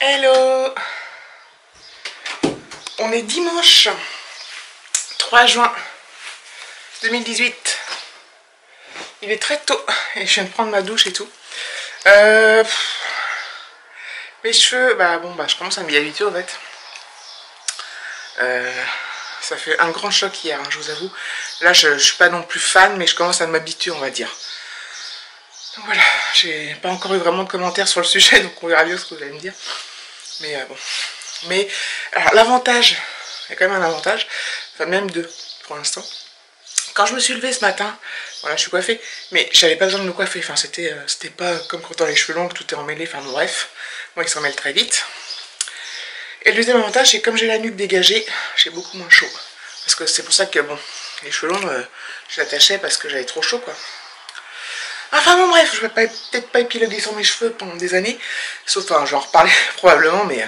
Hello. On est dimanche 3 juin 2018. Il est très tôt et je viens de prendre ma douche et tout. Mes cheveux, je commence à m'y habituer en fait. Ça fait un grand choc hier, hein, je vous avoue. Là je suis pas non plus fan, mais je commence à m'habituer, on va dire. Donc voilà, j'ai pas encore eu vraiment de commentaires sur le sujet, donc on verra bien ce que vous allez me dire. Mais bon. Mais alors l'avantage, il y a quand même un avantage, enfin même deux pour l'instant. Quand je me suis levée ce matin, voilà, je suis coiffée, mais j'avais pas besoin de me coiffer. Enfin, c'était pas comme quand on a les cheveux longs, que tout est emmêlé. Enfin, bon, bref, moi, ils s'en mêlent très vite. Et le deuxième avantage, c'est que comme j'ai la nuque dégagée, j'ai beaucoup moins chaud. Parce que c'est pour ça que, bon, les cheveux longs, je l'attachais parce que j'avais trop chaud, quoi. Enfin, bon, bref, je vais peut-être pas épiloguer sur mes cheveux pendant des années. Sauf, enfin, je vais en reparler probablement, mais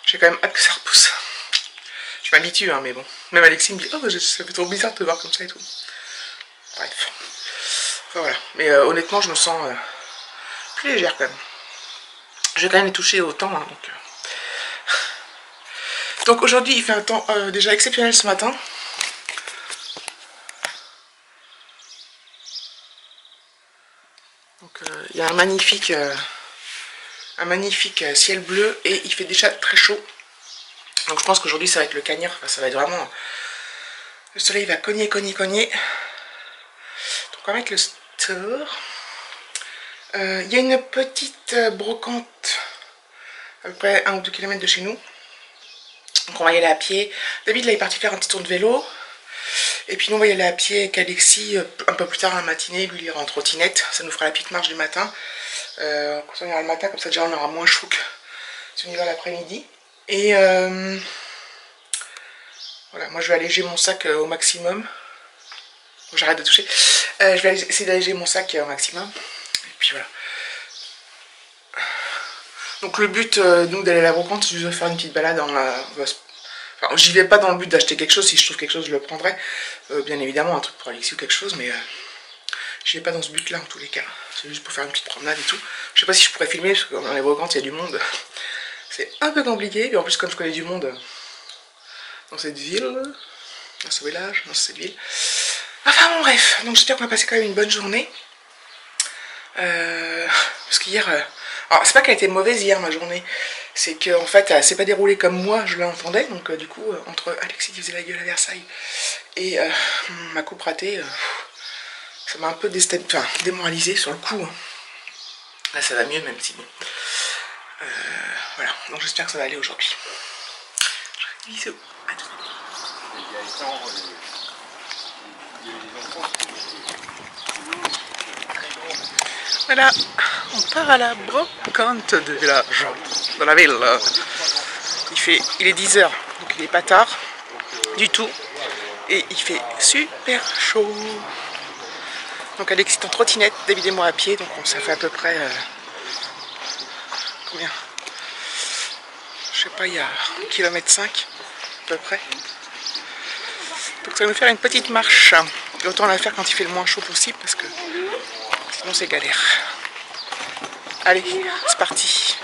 j'ai quand même hâte que ça repousse. Je m'habitue, hein, mais bon. Même Alexis me dit, oh, ça fait trop bizarre de te voir comme ça et tout. Bref. Enfin voilà. Mais honnêtement, je me sens plus légère quand même. Je vais quand même les toucher autant, hein, donc. Donc aujourd'hui, il fait un temps déjà exceptionnel ce matin. Donc il y a un magnifique ciel bleu et il fait déjà très chaud. Donc je pense qu'aujourd'hui ça va être le cagnard, enfin, ça va être vraiment... Le soleil va cogner. Donc on va mettre le store. Il y a une petite brocante à peu près 1 ou 2 km de chez nous. Donc on va y aller à pied. David là il est parti faire un petit tour de vélo. Et puis nous on va y aller à pied avec Alexis un peu plus tard dans la matinée. Lui il ira en trottinette. Ça nous fera la petite marche du matin. Quand on ira le matin, comme ça déjà on aura moins chaud que si on y va l'après-midi. Et voilà, moi je vais alléger mon sac au maximum. Bon, j'arrête de toucher. Je vais essayer d'alléger mon sac au maximum. Et puis voilà. Donc le but, nous, d'aller à la brocante, c'est juste de faire une petite balade. Enfin, j'y vais pas dans le but d'acheter quelque chose. Si je trouve quelque chose, je le prendrai. Bien évidemment, un truc pour Alexis ou quelque chose, mais j'y vais pas dans ce but-là en tous les cas. C'est juste pour faire une petite promenade et tout. Je sais pas si je pourrais filmer, parce que dans les brocantes, il y a du monde. C'est un peu compliqué. Et en plus, comme je connais du monde dans cette ville, dans ce village, dans cette ville. Enfin bon, bref. Donc j'espère qu'on va passer quand même une bonne journée. Parce qu'hier... Alors c'est pas qu'elle a été mauvaise hier ma journée, c'est qu'en fait elle s'est pas déroulée comme moi je l'entendais, donc du coup entre Alexis qui faisait la gueule à Versailles et ma coupe ratée, ça m'a un peu démoralisé sur le coup. Hein. Là ça va mieux même si bon. Voilà, donc j'espère que ça va aller aujourd'hui. Bisous, à tout de suite. Voilà, on part à la brocante de village, dans la ville. Il est 10 h, donc il est pas tard du tout. Et il fait super chaud. Donc Alexis est en trottinette, David et moi à pied, donc ça fait à peu près... combien? Je sais pas, il y a 1,5 km à peu près. Donc ça va nous faire une petite marche. Et autant la faire quand il fait le moins chaud possible parce que sinon c'est galère. Allez, c'est parti.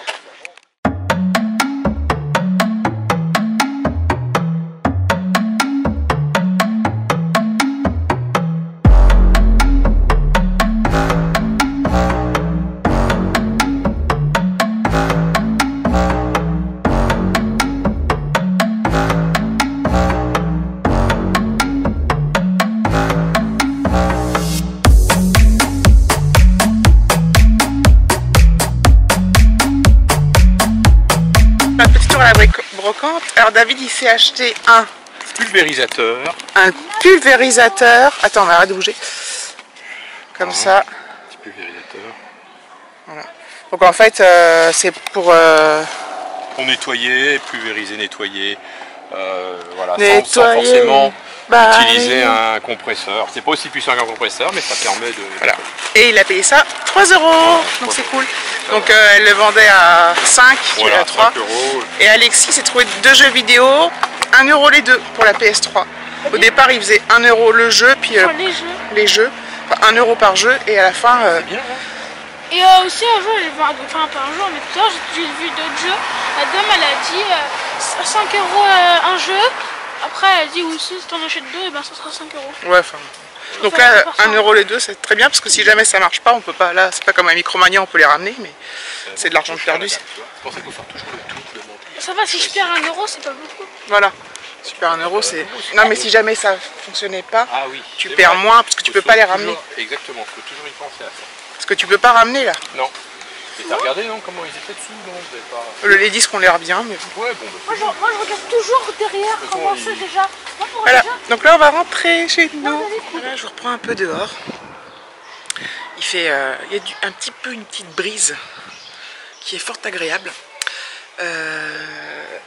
À la brocante. Alors David il s'est acheté un pulvérisateur. Un pulvérisateur. Attends, on arrête de bouger. Comme ça. Petit pulvérisateur. Voilà. Donc en fait c'est pour nettoyer, pulvériser, nettoyer. Voilà, nettoyer, sans forcément utiliser un compresseur. C'est pas aussi puissant qu'un compresseur, mais ça permet de... Voilà. Et il a payé ça 3 €. Donc c'est cool. Donc elle le vendait à 5, voilà, à 3 €. Et Alexis s'est trouvé 2 jeux vidéo, 1 € les deux pour la PS3. Au départ il faisait 1 € le jeu, puis les jeux, enfin, 1 € par jeu, et à la fin, bien, hein. Et aussi un jour, j'ai vu, enfin pas un jour, mais tout à l'heure j'ai vu d'autres jeux. La dame elle a dit 5 euros un jeu. Après elle a dit oui, si t'en achètes deux, et ben ça sera 5 euros. Ouais, enfin. Donc là, 1 euro les deux, c'est très bien parce que si jamais ça marche pas, on peut pas. Là, c'est pas comme un Micromania, on peut les ramener, mais c'est de l'argent perdu. C'est pour ça qu'il faut faire toujours le tour de monter. Ça va, si je perds 1 euro, c'est pas beaucoup. Voilà. Si tu perds 1 euro, c'est. Non, mais si jamais ça fonctionnait pas, tu perds vrai. moins parce que tu peux pas les ramener. Exactement, il faut toujours y penser à ça. Parce que tu peux pas ramener là. Non. Et t'as regardé non comment ils étaient dessous? Non, vous avez pas. Les disques ont l'air bien, mais bon. Ouais, bon. Bah, moi je regarde toujours derrière comment c'est déjà. Voilà, donc là on va rentrer chez nous. Voilà, je vous reprends un peu dehors. Il fait, il y a un petit peu une petite brise qui est fort agréable.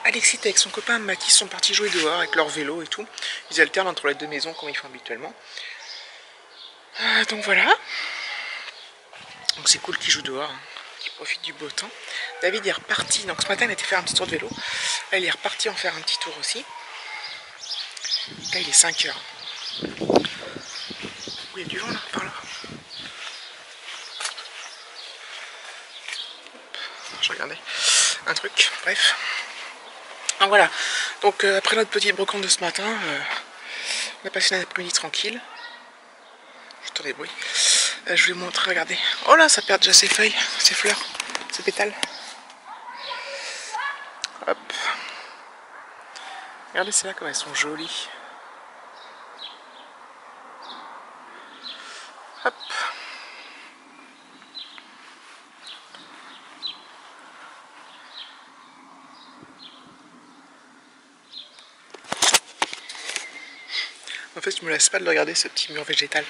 Alexis avec son copain Mathis sont partis jouer dehors avec leur vélo et tout. Ils alternent entre les deux maisons comme ils font habituellement. Donc voilà. Donc c'est cool qu'ils jouent dehors, hein, qu'ils profitent du beau temps. David est reparti, donc ce matin il a été faire un petit tour de vélo. Là il est reparti en faire un petit tour aussi. Là il est 5 h. Oui, il y a du vent là, par là. Je regardais un truc, bref. Donc voilà, donc après notre petite brocante de ce matin, on a passé un après-midi tranquille. J'entends des bruits. Je vais vous montrer, regardez. Oh là, ça perd déjà ses feuilles, ses fleurs, ses pétales. Hop. Regardez celles-là comme elles sont jolies. Hop. En fait, je me lasse pas de regarder ce petit mur végétal.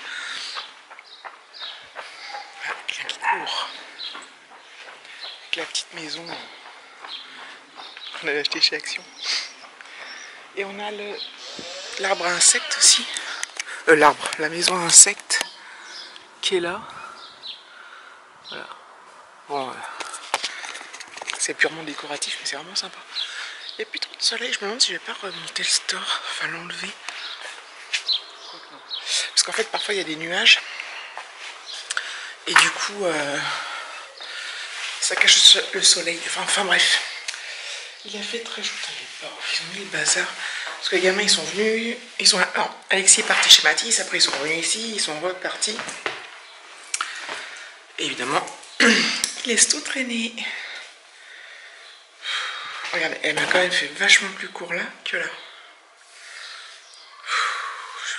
Ah, quelqu'un qui court. Avec la petite maison qu'on avait achetée chez Action. Et on a l'arbre à insectes aussi. La maison à insectes qui est là. Voilà. Bon, c'est purement décoratif, mais c'est vraiment sympa. Il n'y a plus trop de soleil, je me demande si je vais pas remonter le store, enfin l'enlever. Parce qu'en fait, parfois il y a des nuages. Et du coup, ça cache le soleil. Enfin bref. Il a fait très chaud. Ils ont mis le bazar. Parce que les gamins, ils sont venus. Alors, Alexis est parti chez Mathis. Après, ils sont revenus ici. Ils sont repartis. Et évidemment, ils laissent tout traîner. Regardez, elle m'a quand même fait vachement plus court là que là.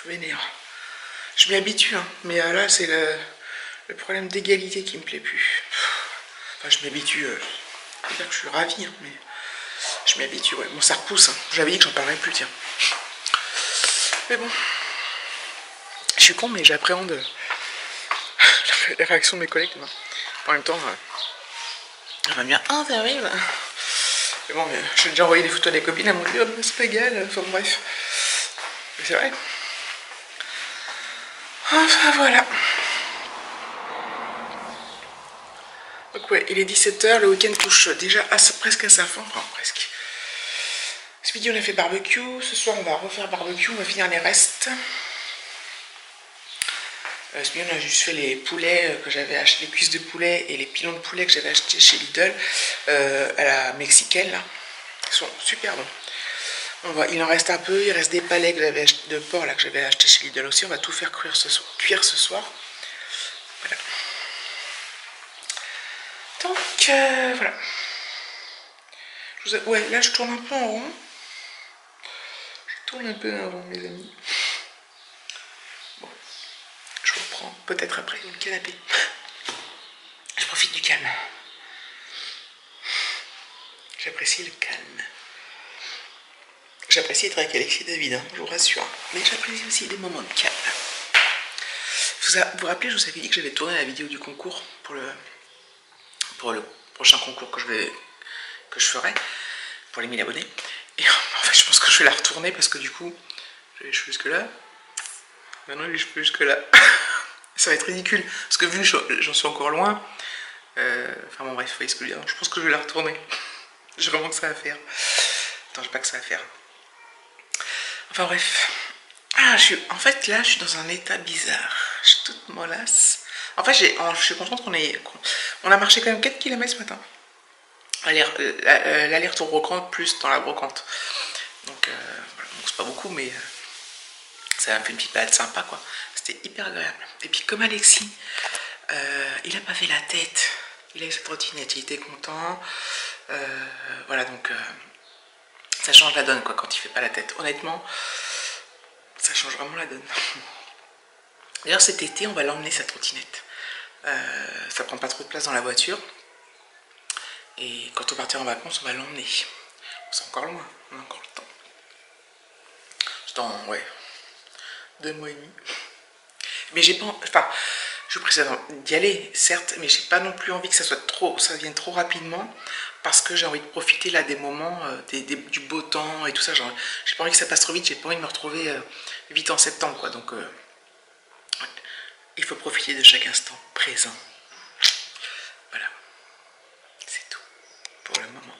Je m'énerve. Je m'y habitue, hein. Mais là, c'est le problème d'égalité qui me plaît plus. Enfin, je m'habitue. Je veux dire que je suis ravie, hein, mais je m'y habitue, ouais. Bon, ça repousse, hein. J'avais dit que j'en parlerais plus, tiens. Mais bon. Je suis con, mais j'appréhende les réactions de mes collègues demain. En même temps, elle va bien. Ah, ça arrive. Mais bon, j'ai déjà envoyé des photos à des copines, elles m'ont dit, oh, c'est pas égal. Enfin, bref. Mais c'est vrai. Enfin, voilà. Donc ouais, il est 17 h, le week-end touche déjà presque à sa fin, enfin presque. Ce midi on a fait barbecue, ce soir on va refaire barbecue, on va finir les restes. Ce midi on a juste fait les poulets que j'avais acheté, les cuisses de poulet et les pilons de poulet que j'avais acheté chez Lidl à la mexicaine là. Ils sont super bons. Il en reste un peu, il reste des palais de porc là que j'avais acheté chez Lidl aussi, on va tout faire cuire ce soir. Voilà. Donc voilà. Ouais, là je tourne un peu en rond. Je tourne un peu en rond, mes amis. Bon, je reprends peut-être après le canapé. Je profite du calme. J'apprécie le calme. J'apprécie être avec Alexis et David, hein, je vous rassure. Mais j'apprécie aussi des moments de calme. Vous vous rappelez, je vous avais dit que j'avais tourné la vidéo du concours pour le prochain concours que je ferai pour les 1000 abonnés. Et en fait, je pense que je vais la retourner parce que du coup, j'ai les cheveux jusque là. Maintenant, les cheveux jusque là. Ça va être ridicule parce que vu que j'en suis encore loin. Enfin bon, bref, vous voyez ce que je veux dire. Je pense que je vais la retourner. J'ai vraiment que ça à faire. Attends, j'ai pas que ça à faire. Enfin bref. Ah, en fait, là, je suis dans un état bizarre. Je suis toute mollasse. En fait, je suis contente On a marché quand même 4 km ce matin. L'aller-retour brocante plus dans la brocante. Donc, voilà. Donc c'est pas beaucoup, mais ça a fait une petite balade sympa, quoi. C'était hyper agréable. Et puis comme Alexis, il a pas fait la tête. Il a eu sa trottinette, il était content. Voilà, donc ça change la donne, quoi, quand il fait pas la tête. Honnêtement, ça change vraiment la donne. D'ailleurs, cet été, on va l'emmener, sa trottinette. Ça prend pas trop de place dans la voiture. Et quand on partira en vacances, on va l'emmener. C'est encore loin, on a encore le temps. C'est dans, ouais, 2 mois et demi. Mais j'ai pas... Enfin, je vous précise d'y aller, certes, mais j'ai pas non plus envie que ça soit trop... Ça vienne trop rapidement, parce que j'ai envie de profiter là des moments, du beau temps et tout ça. J'ai pas envie que ça passe trop vite, j'ai pas envie de me retrouver vite en septembre, quoi. Donc, il faut profiter de chaque instant présent. Voilà. C'est tout pour le moment.